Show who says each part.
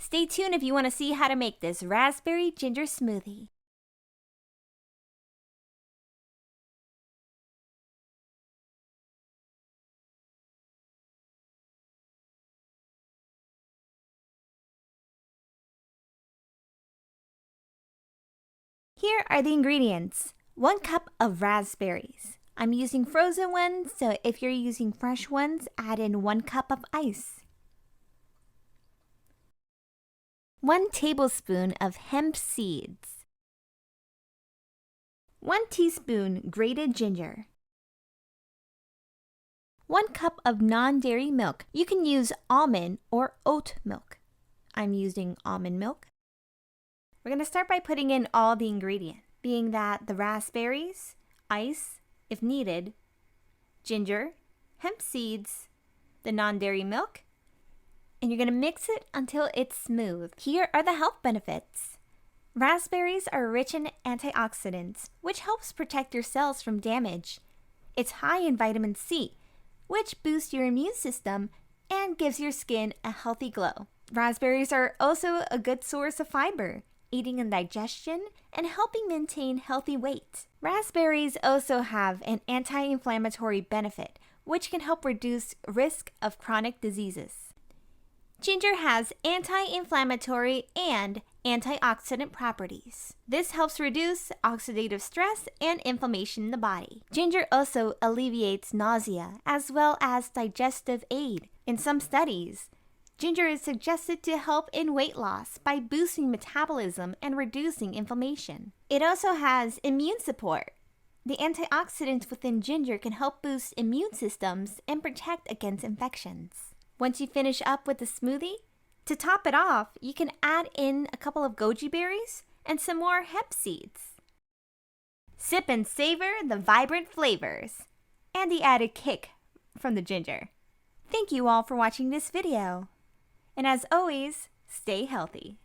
Speaker 1: Stay tuned if you want to see how to make this raspberry ginger smoothie. Here are the ingredients. 1 cup of raspberries. I'm using frozen ones, so if you're using fresh ones, add in 1 cup of ice. 1 tablespoon of hemp seeds. 1 teaspoon grated ginger. 1 cup of non-dairy milk. You can use almond or oat milk. I'm using almond milk. We're going to start by putting in all the ingredients, being that the raspberries, ice, if needed, ginger, hemp seeds, the non-dairy milk, and you're going to mix it until it's smooth. Here are the health benefits. Raspberries are rich in antioxidants, which helps protect your cells from damage. It's high in vitamin C, which boosts your immune system and gives your skin a healthy glow. Raspberries are also a good source of fiber, aiding in digestion and helping maintain healthy weight. Raspberries also have an anti-inflammatory benefit, which can help reduce risk of chronic diseases. Ginger has anti-inflammatory and antioxidant properties. This helps reduce oxidative stress and inflammation in the body. Ginger also alleviates nausea as well as digestive aid. In some studies, ginger is suggested to help in weight loss by boosting metabolism and reducing inflammation. It also has immune support. The antioxidants within ginger can help boost immune systems and protect against infections. Once you finish up with the smoothie, to top it off, you can add in a couple of goji berries and some more hemp seeds. Sip and savor the vibrant flavors and the added kick from the ginger. Thank you all for watching this video. And as always, stay healthy.